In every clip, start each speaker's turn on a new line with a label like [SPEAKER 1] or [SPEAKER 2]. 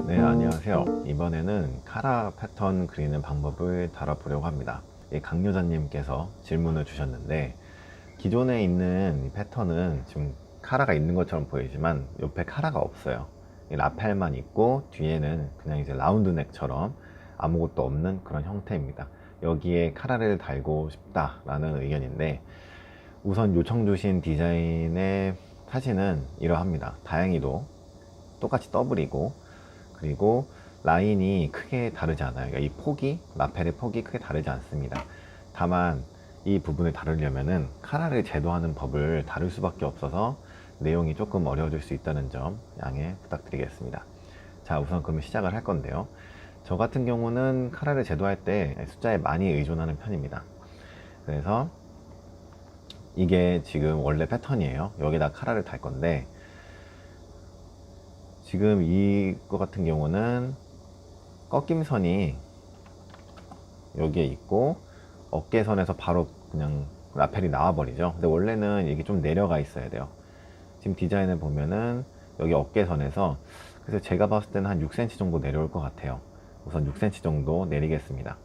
[SPEAKER 1] 네, 안녕하세요. 이번에는 카라 패턴 그리는 방법을 다뤄보려고 합니다. 강요자님께서 질문을 주셨는데, 기존에 있는 이 패턴은 지금 카라가 있는 것처럼 보이지만 옆에 카라가 없어요. 이 라펠만 있고 뒤에는 그냥 이제 라운드 넥처럼 아무것도 없는 그런 형태입니다. 여기에 카라를 달고 싶다라는 의견인데, 우선 요청 주신 디자인의 사진은 이러합니다. 다행히도 똑같이 더블이고, 그리고 라인이 크게 다르지 않아요. 그러니까 이 폭이, 라펠의 폭이 크게 다르지 않습니다. 다만 이 부분을 다루려면은 카라를 제도하는 법을 다룰 수밖에 없어서 내용이 조금 어려워질 수 있다는 점 양해 부탁드리겠습니다. 자, 우선 그럼 시작을 할 건데요. 저 같은 경우는 카라를 제도할 때 숫자에 많이 의존하는 편입니다. 그래서 이게 지금 원래 패턴이에요. 여기다 카라를 달 건데, 지금 이거 같은 경우는 꺾임선이 여기에 있고 어깨선에서 바로 그냥 라펠이 나와 버리죠. 근데 원래는 이게 좀 내려가 있어야 돼요. 지금 디자인을 보면은 여기 어깨선에서, 그래서 제가 봤을 때는 한 6cm 정도 내려올 것 같아요. 우선 6cm 정도 내리겠습니다.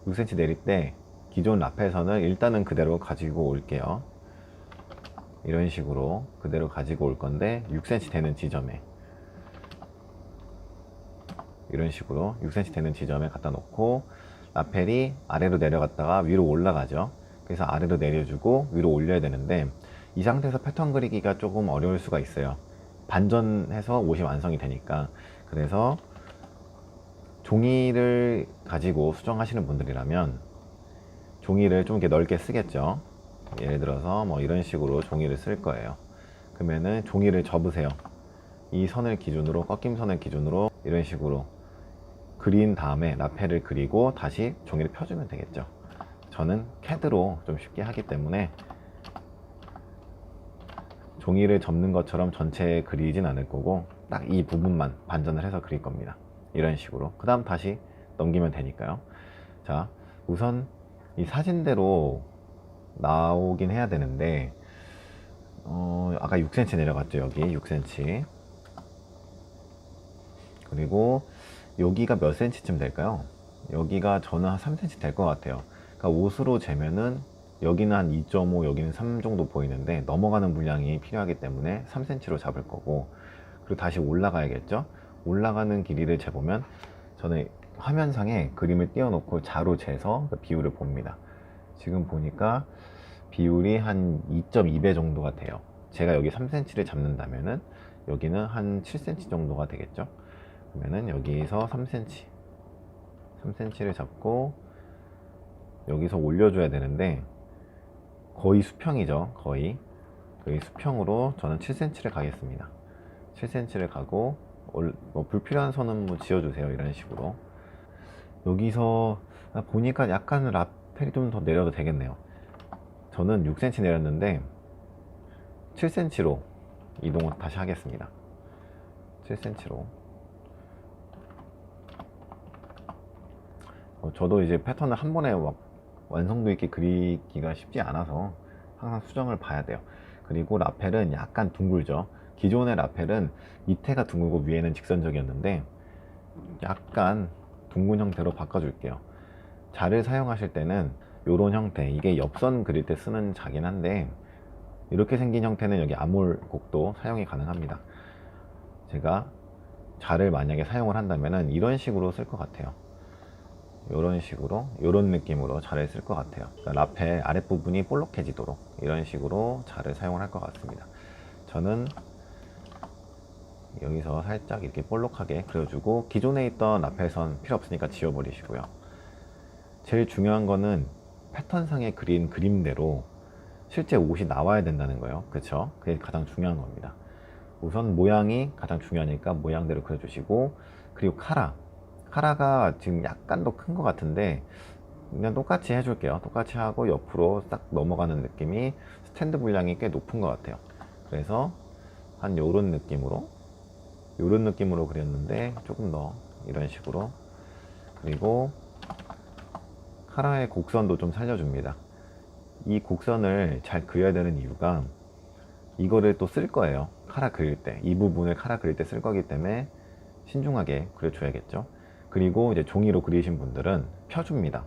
[SPEAKER 1] 6cm 내릴 때 기존 라펠선을 일단은 그대로 가지고 올게요. 이런 식으로 그대로 가지고 올 건데, 6cm 되는 지점에, 이런 식으로 6cm 되는 지점에 갖다 놓고, 라펠이 아래로 내려갔다가 위로 올라가죠. 그래서 아래로 내려주고 위로 올려야 되는데, 이 상태에서 패턴 그리기가 조금 어려울 수가 있어요. 반전해서 옷이 완성이 되니까. 그래서 종이를 가지고 수정하시는 분들이라면 종이를 좀 이렇게 넓게 쓰겠죠. 예를 들어서 뭐 이런 식으로 종이를 쓸 거예요. 그러면은 종이를 접으세요. 이 선을 기준으로, 꺾임선을 기준으로 이런 식으로 그린 다음에 라펠을 그리고 다시 종이를 펴주면 되겠죠. 저는 캐드로 좀 쉽게 하기 때문에 종이를 접는 것처럼 전체에 그리진 않을 거고, 딱 이 부분만 반전을 해서 그릴 겁니다. 이런 식으로. 그 다음 다시 넘기면 되니까요. 자, 우선 이 사진대로 나오긴 해야 되는데, 아까 6cm 내려갔죠. 여기 6cm. 그리고 여기가 몇 cm쯤 될까요? 여기가 저는 한 3cm 될 것 같아요. 그러니까 옷으로 재면은 여기는 한 2.5, 여기는 3 정도 보이는데, 넘어가는 물량이 필요하기 때문에 3cm로 잡을 거고, 그리고 다시 올라가야겠죠. 올라가는 길이를 재보면, 저는 화면상에 그림을 띄워놓고 자로 재서 그 비율을 봅니다. 지금 보니까 비율이 한 2.2배 정도가 돼요. 제가 여기 3cm를 잡는다면은 여기는 한 7cm 정도가 되겠죠. 그러면은 여기서 3cm를 잡고 여기서 올려줘야 되는데, 거의 수평이죠. 거의 수평으로 저는 7cm를 가겠습니다. 7cm를 가고, 뭐 불필요한 선은 뭐 지워주세요. 이런 식으로. 여기서 보니까 약간 라펠이 좀 더 내려도 되겠네요. 저는 6cm 내렸는데 7cm로 이동을 다시 하겠습니다. 7cm로. 저도 이제 패턴을 한 번에 막 완성도 있게 그리기가 쉽지 않아서 항상 수정을 봐야 돼요. 그리고 라펠은 약간 둥글죠. 기존의 라펠은 밑에가 둥글고 위에는 직선적이었는데, 약간 둥근 형태로 바꿔줄게요. 자를 사용하실 때는 이런 형태, 이게 옆선 그릴 때 쓰는 자긴 한데, 이렇게 생긴 형태는 여기 아몰곡도 사용이 가능합니다. 제가 자를 만약에 사용을 한다면 이런 식으로 쓸 것 같아요. 이런 식으로, 이런 느낌으로 자를 쓸 것 같아요. 그러니까 라펠 아랫부분이 볼록해지도록 이런 식으로 자를 사용을 할 것 같습니다. 저는 여기서 살짝 이렇게 볼록하게 그려주고, 기존에 있던 라펠선 필요 없으니까 지워버리시고요. 제일 중요한 거는 패턴상에 그린 그림대로 실제 옷이 나와야 된다는 거예요. 그쵸? 그게 가장 중요한 겁니다. 우선 모양이 가장 중요하니까 모양대로 그려주시고, 그리고 카라가 지금 약간 더 큰 것 같은데 그냥 똑같이 해줄게요. 똑같이 하고 옆으로 딱 넘어가는 느낌이, 스탠드 분량이 꽤 높은 것 같아요. 그래서 한 요런 느낌으로 그렸는데, 조금 더 이런 식으로. 그리고 카라의 곡선도 좀 살려줍니다. 이 곡선을 잘 그려야 되는 이유가, 이거를 또 쓸 거예요. 카라 그릴 때, 이 부분을 카라 그릴 때 쓸 거기 때문에 신중하게 그려줘야겠죠. 그리고 이제 종이로 그리신 분들은 펴줍니다.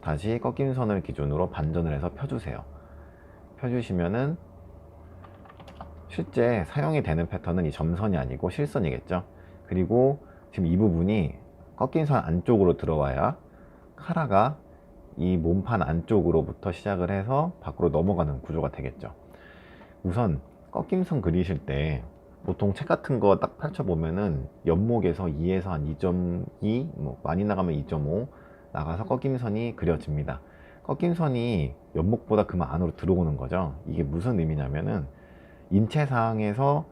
[SPEAKER 1] 다시 꺾임선을 기준으로 반전을 해서 펴주세요. 펴주시면은 실제 사용이 되는 패턴은 이 점선이 아니고 실선이겠죠. 그리고 지금 이 부분이 꺾인 선 안쪽으로 들어와야 카라가 이 몸판 안쪽으로부터 시작을 해서 밖으로 넘어가는 구조가 되겠죠. 우선 꺾임선 그리실 때 보통 책 같은 거 딱 펼쳐보면은 연목에서 2에서 한 2.2, 뭐 많이 나가면 2.5 나가서 꺾임선이 그려집니다. 꺾임선이 연목보다 그만 안으로 들어오는 거죠. 이게 무슨 의미냐면은 인체상에서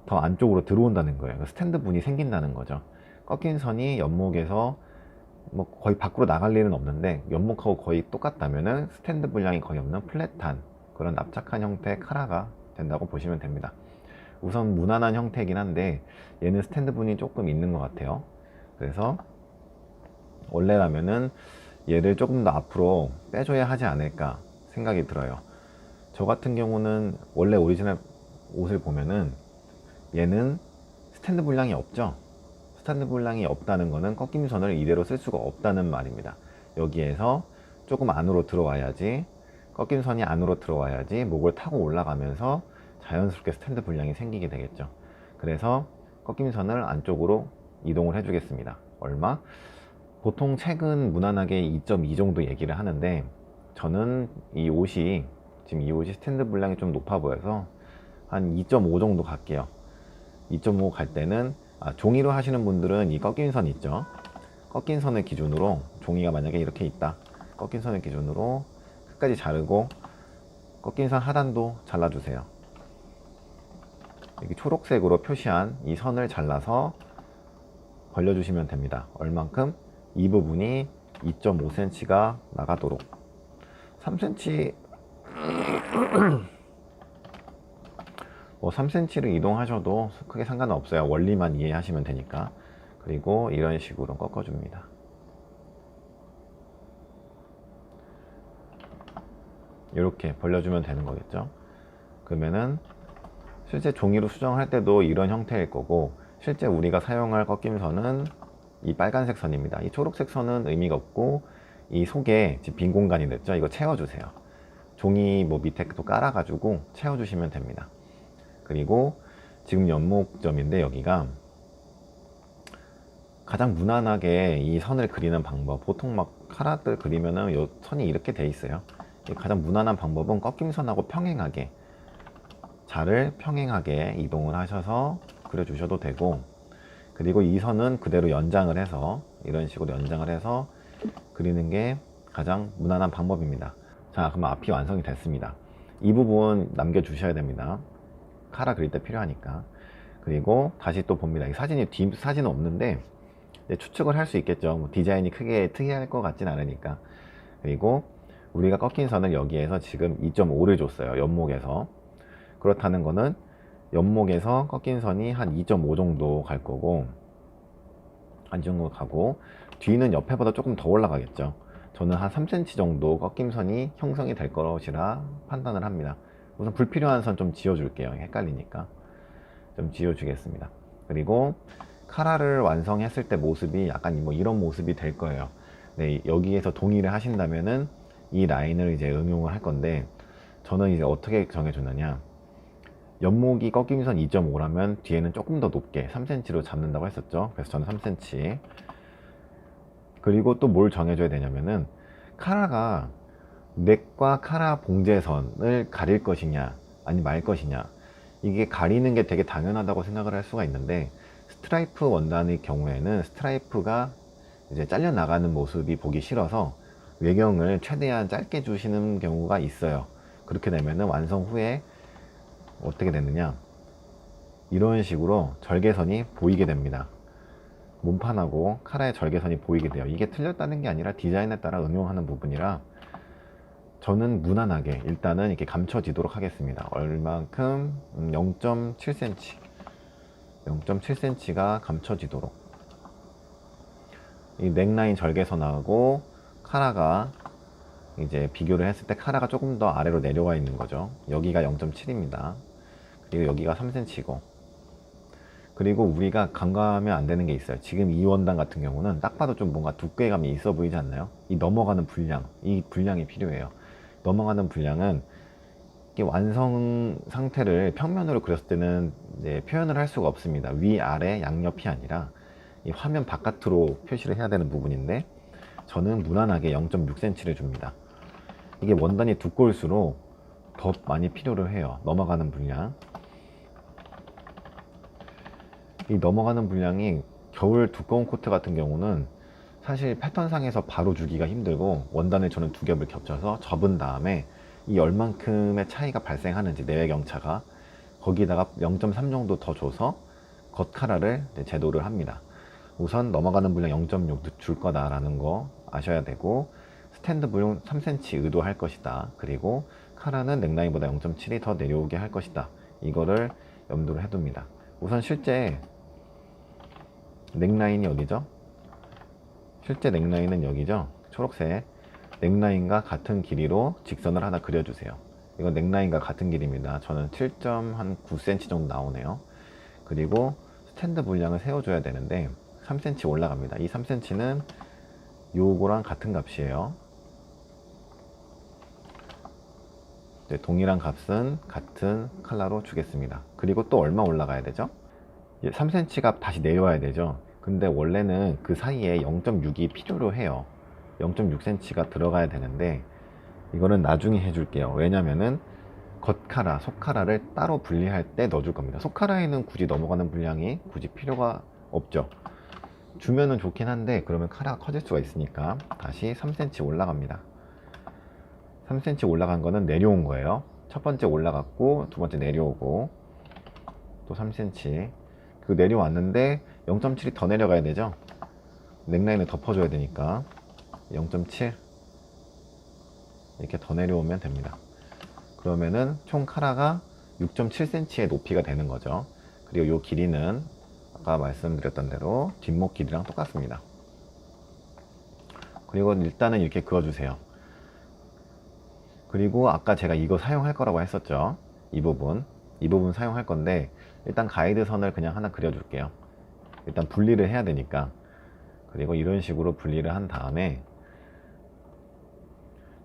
[SPEAKER 1] 더 안쪽으로 들어온다는 거예요. 스탠드 분이 생긴다는 거죠. 꺾인 선이 연목에서 뭐 거의 밖으로 나갈 일은 없는데 연목하고 거의 똑같다면은 스탠드 분량이 거의 없는 플랫한 그런 납작한 형태의 카라가 된다고 보시면 됩니다. 우선 무난한 형태이긴 한데 얘는 스탠드 분이 조금 있는 것 같아요. 그래서 원래라면은 얘를 조금 더 앞으로 빼줘야 하지 않을까 생각이 들어요. 저 같은 경우는 원래 오리지널 옷을 보면은 얘는 스탠드 분량이 없죠. 스탠드 분량이 없다는 거는 꺾임선을 이대로 쓸 수가 없다는 말입니다. 여기에서 조금 안으로 들어와야지, 꺾임선이 안으로 들어와야지 목을 타고 올라가면서 자연스럽게 스탠드 분량이 생기게 되겠죠. 그래서 꺾임선을 안쪽으로 이동을 해주겠습니다. 얼마? 보통 책은 무난하게 2.2 정도 얘기를 하는데 저는 이 옷이 지금 이 옷이 스탠드 분량이 좀 높아 보여서 한 2.5 정도 갈게요. 2.5 갈 때는 종이로 하시는 분들은 이 꺾인 선 있죠. 꺾인 선을 기준으로 종이가 만약에 이렇게 있다. 꺾인 선을 기준으로 끝까지 자르고 꺾인 선 하단도 잘라주세요. 이렇게 초록색으로 표시한 이 선을 잘라서 벌려주시면 됩니다. 얼만큼? 이 부분이 2.5cm가 나가도록 3cm 3cm를 이동하셔도 크게 상관은 없어요. 원리만 이해하시면 되니까. 그리고 이런 식으로 꺾어줍니다. 이렇게 벌려주면 되는 거겠죠. 그러면은 실제 종이로 수정할 때도 이런 형태일 거고, 실제 우리가 사용할 꺾임선은 이 빨간색 선입니다. 이 초록색 선은 의미가 없고, 이 속에 빈 공간이 됐죠. 이거 채워주세요. 종이 뭐 밑에 또 깔아가지고 채워주시면 됩니다. 그리고 지금 연목점인데 여기가 가장 무난하게 이 선을 그리는 방법, 보통 막 카라들 그리면은 이 선이 이렇게 돼 있어요. 가장 무난한 방법은 꺾임선하고 평행하게, 자를 평행하게 이동을 하셔서 그려주셔도 되고, 그리고 이 선은 그대로 연장을 해서 이런 식으로 연장을 해서 그리는 게 가장 무난한 방법입니다. 자, 그럼 앞이 완성이 됐습니다. 이 부분 남겨주셔야 됩니다. 카라 그릴 때 필요하니까. 그리고 다시 또 봅니다. 이 사진이 뒷사진은 없는데 추측을 할 수 있겠죠. 뭐 디자인이 크게 특이할 것 같진 않으니까. 그리고 우리가 꺾인 선을 여기에서 지금 2.5를 줬어요. 연목에서. 그렇다는 거는 연목에서 꺾인 선이 한 2.5 정도 갈 거고, 한 정도 가고, 뒤는 옆에보다 조금 더 올라가겠죠. 저는 한 3cm 정도 꺾임선이 형성이 될 것이라 판단을 합니다. 우선 불필요한 선 좀 지워줄게요. 헷갈리니까 좀 지워주겠습니다. 그리고 카라를 완성했을 때 모습이 약간 뭐 이런 모습이 될 거예요. 네, 여기에서 동의를 하신다면은 이 라인을 이제 응용을 할 건데, 저는 이제 어떻게 정해주느냐, 연목이 꺾임선 2.5라면 뒤에는 조금 더 높게 3cm로 잡는다고 했었죠. 그래서 저는 3cm. 그리고 또 뭘 정해줘야 되냐면은 카라가 넥과 카라 봉제선을 가릴 것이냐 아니 말 것이냐, 이게 가리는 게 되게 당연하다고 생각을 할 수가 있는데, 스트라이프 원단의 경우에는 스트라이프가 이제 잘려 나가는 모습이 보기 싫어서 외경을 최대한 짧게 주시는 경우가 있어요. 그렇게 되면은 완성 후에 어떻게 되느냐, 이런 식으로 절개선이 보이게 됩니다. 몸판하고 카라의 절개선이 보이게 돼요. 이게 틀렸다는 게 아니라 디자인에 따라 응용하는 부분이라 저는 무난하게 일단은 이렇게 감춰지도록 하겠습니다. 얼만큼? 0.7cm 0.7cm가 감춰지도록. 이 넥라인 절개선하고 카라가 이제 비교를 했을 때 카라가 조금 더 아래로 내려와 있는 거죠. 여기가 0.7입니다. 그리고 여기가 3cm고, 그리고 우리가 간과하면 안 되는 게 있어요. 지금 이 원단 같은 경우는 딱 봐도 좀 뭔가 두께감이 있어 보이지 않나요? 이 넘어가는 분량, 이 분량이 필요해요. 넘어가는 분량은 이 완성 상태를 평면으로 그렸을 때는 이제 표현을 할 수가 없습니다. 위, 아래, 양옆이 아니라 이 화면 바깥으로 표시를 해야 되는 부분인데, 저는 무난하게 0.6cm를 줍니다. 이게 원단이 두꺼울수록 더 많이 필요로 해요. 넘어가는 분량. 이 넘어가는 분량이 겨울 두꺼운 코트 같은 경우는 사실 패턴상에서 바로 주기가 힘들고, 원단을 저는 두 겹을 겹쳐서 접은 다음에 이 얼만큼의 차이가 발생하는지, 내외경차가 거기다가 0.3 정도 더 줘서 겉카라를 제도를 합니다. 우선 넘어가는 분량 0.6 줄 거다라는 거 아셔야 되고, 스탠드 볼륨 3cm 의도할 것이다. 그리고 카라는 넥라인보다 0.7이 더 내려오게 할 것이다. 이거를 염두를 해둡니다. 우선 실제 넥라인이 어디죠? 실제 넥라인은 여기죠? 초록색 넥라인과 같은 길이로 직선을 하나 그려주세요. 이건 넥라인과 같은 길이입니다. 저는 7.9cm 정도 나오네요. 그리고 스탠드 분량을 세워줘야 되는데 3cm 올라갑니다. 이 3cm는 요거랑 같은 값이에요. 네, 동일한 값은 같은 컬러로 주겠습니다. 그리고 또 얼마 올라가야 되죠? 3cm 값 다시 내려와야 되죠. 근데 원래는 그 사이에 0.6이 필요로 해요. 0.6cm가 들어가야 되는데 이거는 나중에 해줄게요. 왜냐면은 겉카라, 속카라를 따로 분리할 때 넣어줄 겁니다. 속카라에는 굳이 넘어가는 분량이 굳이 필요가 없죠. 주면은 좋긴 한데 그러면 카라가 커질 수가 있으니까 다시 3cm 올라갑니다. 3cm 올라간 거는 내려온 거예요. 첫 번째 올라갔고 두 번째 내려오고 또 3cm, 그 내려왔는데 0.7이 더 내려가야 되죠. 넥라인을 덮어줘야 되니까 0.7 이렇게 더 내려오면 됩니다. 그러면은 총 카라가 6.7cm의 높이가 되는 거죠. 그리고 이 길이는 아까 말씀드렸던 대로 뒷목 길이랑 똑같습니다. 그리고 일단은 이렇게 그어주세요. 그리고 아까 제가 이거 사용할 거라고 했었죠. 이 부분 사용할 건데 일단 가이드 선을 그냥 하나 그려줄게요. 일단 분리를 해야 되니까. 그리고 이런 식으로 분리를 한 다음에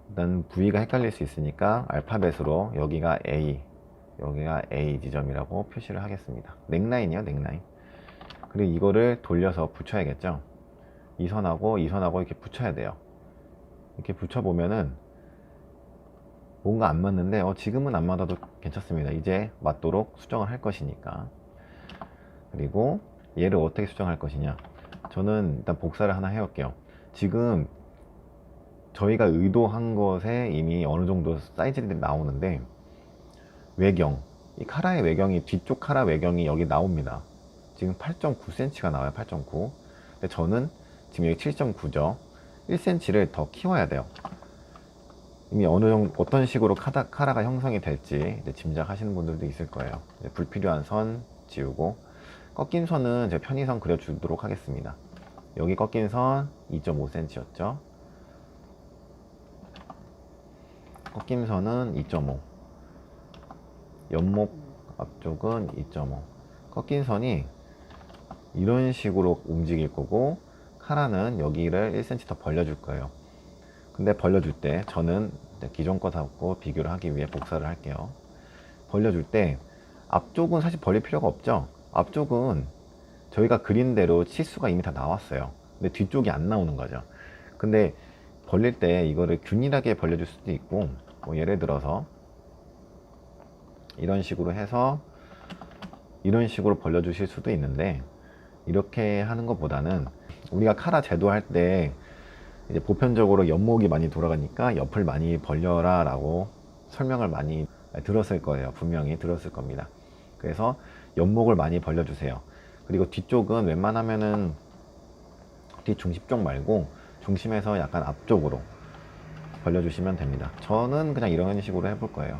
[SPEAKER 1] 일단 부위가 헷갈릴 수 있으니까 알파벳으로 여기가 A 지점이라고 표시를 하겠습니다. 넥라인이요, 넥라인. 그리고 이거를 돌려서 붙여야겠죠. 이 선하고 이 선하고 이렇게 붙여야 돼요. 이렇게 붙여보면은 뭔가 안 맞는데 지금은 안 맞아도 괜찮습니다. 이제 맞도록 수정을 할 것이니까. 그리고 얘를 어떻게 수정할 것이냐, 저는 일단 복사를 하나 해올게요. 지금 저희가 의도한 것에 이미 어느 정도 사이즈들이 나오는데, 외경, 이 카라의 외경이, 뒤쪽 카라 외경이 여기 나옵니다. 지금 8.9cm가 나와요. 8.9. 근데 저는 지금 여기 7.9죠 1cm를 더 키워야 돼요. 이미 어느 정도 어떤 식으로 카라가 형성이 될지 이제 짐작하시는 분들도 있을 거예요. 이제 불필요한 선 지우고, 꺾인 선은 제가 편의선 그려주도록 하겠습니다. 여기 꺾인 선 2.5cm였죠. 꺾임 선은 2.5, 옆목 앞쪽은 2.5. 꺾인 선이 이런 식으로 움직일 거고, 카라는 여기를 1cm 더 벌려줄 거예요. 근데 벌려줄 때 저는 기존 거하고 비교를 하기 위해 복사를 할게요. 벌려줄 때 앞쪽은 사실 벌릴 필요가 없죠. 앞쪽은 저희가 그린 대로 치수가 이미 다 나왔어요. 근데 뒤쪽이 안 나오는 거죠. 근데 벌릴 때 이거를 균일하게 벌려줄 수도 있고, 뭐 예를 들어서 이런 식으로 해서 이런 식으로 벌려주실 수도 있는데, 이렇게 하는 것보다는 우리가 카라 제도할 때 이제 보편적으로 옆목이 많이 돌아가니까 옆을 많이 벌려라 라고 설명을 많이 들었을 거예요. 분명히 들었을 겁니다. 그래서 옆목을 많이 벌려주세요. 그리고 뒤쪽은 웬만하면은 뒤중심 쪽 말고 중심에서 약간 앞쪽으로 벌려주시면 됩니다. 저는 그냥 이런 식으로 해볼 거예요.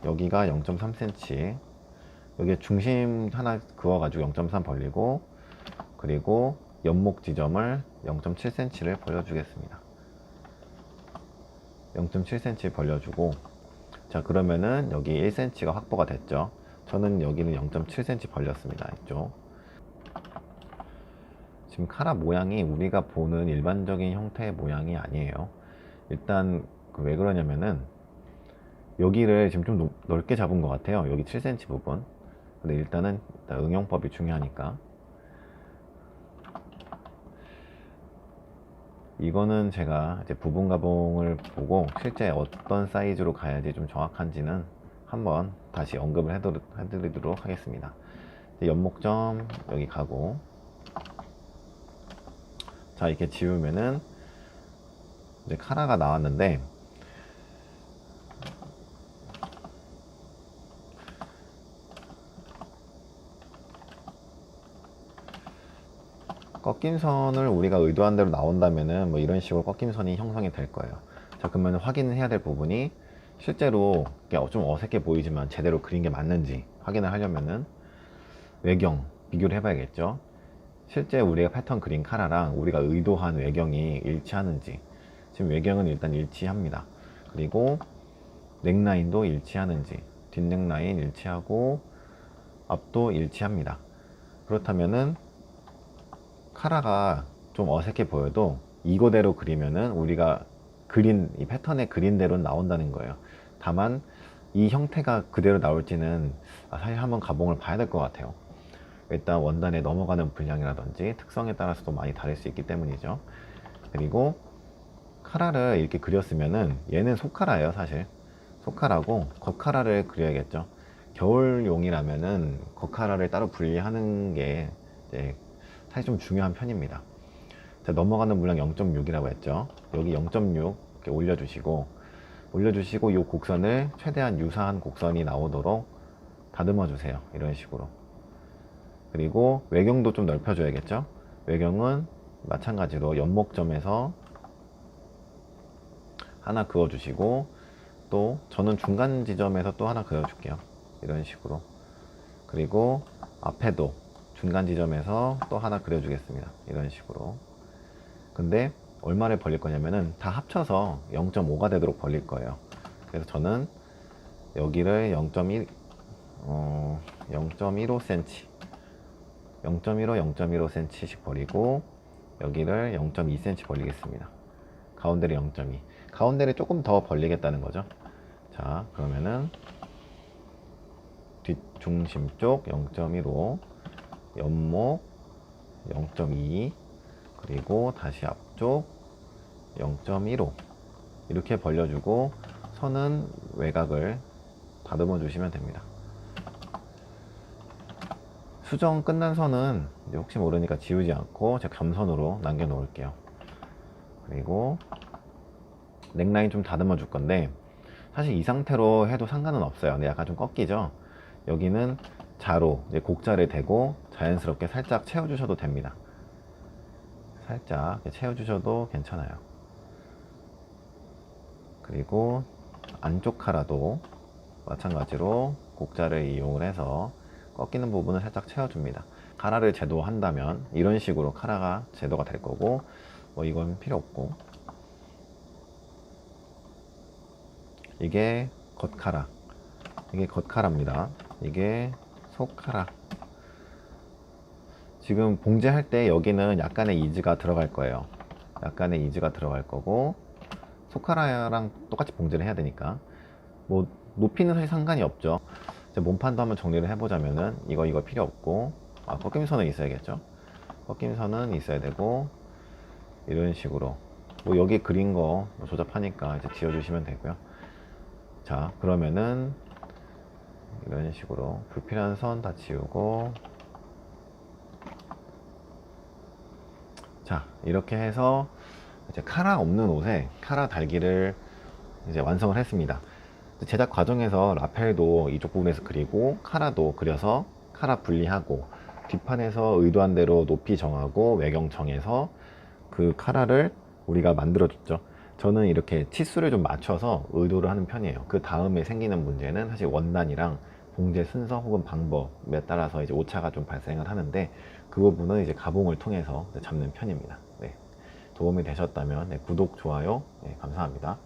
[SPEAKER 1] 여기가 0.3cm, 여기 중심 하나 그어가지고 0.3 벌리고, 그리고 옆목 지점을 0.7cm를 벌려주겠습니다. 0.7cm 벌려주고, 자, 그러면은 여기 1cm가 확보가 됐죠. 저는 여기는 0.7cm 벌렸습니다. 이쪽. 지금 카라 모양이 우리가 보는 일반적인 형태의 모양이 아니에요. 일단 왜 그러냐면은 여기를 지금 좀 넓게 잡은 것 같아요. 여기 7cm 부분. 근데 일단 응용법이 중요하니까. 이거는 제가 이제 부분 가봉을 보고 실제 어떤 사이즈로 가야지 좀 정확한지는 한번 다시 언급을 해드리도록 하겠습니다. 연목점 여기 가고, 자, 이렇게 지우면은 이제 카라가 나왔는데, 꺾임선을 우리가 의도한 대로 나온다면은 뭐 이런 식으로 꺾임선이 형성이 될 거예요. 자, 그러면 확인을 해야 될 부분이 실제로 좀 어색해 보이지만 제대로 그린 게 맞는지 확인을 하려면은 외경 비교를 해봐야겠죠. 실제 우리가 패턴 그린 카라랑 우리가 의도한 외경이 일치하는지. 지금 외경은 일단 일치합니다. 그리고 넥라인도 일치하는지, 뒷넥라인 일치하고 앞도 일치합니다. 그렇다면은 카라가 좀 어색해 보여도 이거대로 그리면은 우리가 그린 이 패턴에 그린 대로 나온다는 거예요. 다만 이 형태가 그대로 나올지는 사실 한번 가봉을 봐야 될 것 같아요. 일단 원단에 넘어가는 분량이라든지 특성에 따라서도 많이 다를 수 있기 때문이죠. 그리고 카라를 이렇게 그렸으면은 얘는 속카라예요. 사실 속카라고 겉카라를 그려야겠죠. 겨울용이라면은 겉카라를 따로 분리하는 게 이제 사실 좀 중요한 편입니다. 자, 넘어가는 물량 0.6이라고 했죠. 여기 0.6 이렇게 올려주시고 이 곡선을 최대한 유사한 곡선이 나오도록 다듬어 주세요. 이런 식으로. 그리고 외경도 좀 넓혀줘야겠죠. 외경은 마찬가지로 연목점에서 하나 그어주시고, 또 저는 중간 지점에서 또 하나 그어줄게요. 이런 식으로. 그리고 앞에도 중간 지점에서 또 하나 그려주겠습니다. 이런 식으로. 근데 얼마를 벌릴 거냐면은 다 합쳐서 0.5가 되도록 벌릴 거예요. 그래서 저는 여기를 0.15cm 0.15씩 버리고 여기를 0.2cm 벌리겠습니다. 가운데를 0.2, 가운데를 조금 더 벌리겠다는 거죠. 자, 그러면은 뒷중심 쪽 0.15, 옆목 0.2, 그리고 다시 앞쪽 0.15 이렇게 벌려주고 선은 외곽을 다듬어 주시면 됩니다. 수정 끝난 선은 이제 혹시 모르니까 지우지 않고 제가 점선으로 남겨 놓을게요. 그리고 넥라인 좀 다듬어 줄 건데 사실 이 상태로 해도 상관은 없어요. 근데 약간 좀 꺾이죠. 여기는 자로 이제 곡자를 대고 자연스럽게 살짝 채워 주셔도 됩니다. 살짝 채워 주셔도 괜찮아요. 그리고 안쪽 카라도 마찬가지로 곡자를 이용을 해서 꺾이는 부분을 살짝 채워줍니다. 카라를 제도한다면 이런 식으로 카라가 제도가 될 거고, 뭐 이건 필요 없고, 이게 겉카라, 이게 겉카라입니다. 이게 속카라. 지금 봉제할 때 여기는 약간의 이즈가 들어갈 거예요. 약간의 이즈가 들어갈 거고, 속카라랑 똑같이 봉제를 해야 되니까 뭐 높이는 사실 상관이 없죠. 몸판도 한번 정리를 해보자면은 이거 필요 없고, 꺾임선은 있어야겠죠. 꺾임선은 있어야 되고, 이런 식으로 뭐 여기 그린 거 조잡하니까 이제 지워주시면 되고요. 자, 그러면은 이런 식으로 불필요한 선 다 지우고, 자, 이렇게 해서 이제 카라 없는 옷에 카라 달기를 이제 완성을 했습니다. 제작 과정에서 라펠도 이쪽 부분에서 그리고 카라도 그려서 카라 분리하고 뒷판에서 의도한 대로 높이 정하고 외경 정해서 그 카라를 우리가 만들어 줬죠. 저는 이렇게 치수를 좀 맞춰서 의도를 하는 편이에요. 그 다음에 생기는 문제는 사실 원단이랑 봉제 순서 혹은 방법에 따라서 이제 오차가 좀 발생을 하는데, 그 부분은 이제 가봉을 통해서 잡는 편입니다. 네. 도움이 되셨다면 구독, 좋아요, 감사합니다.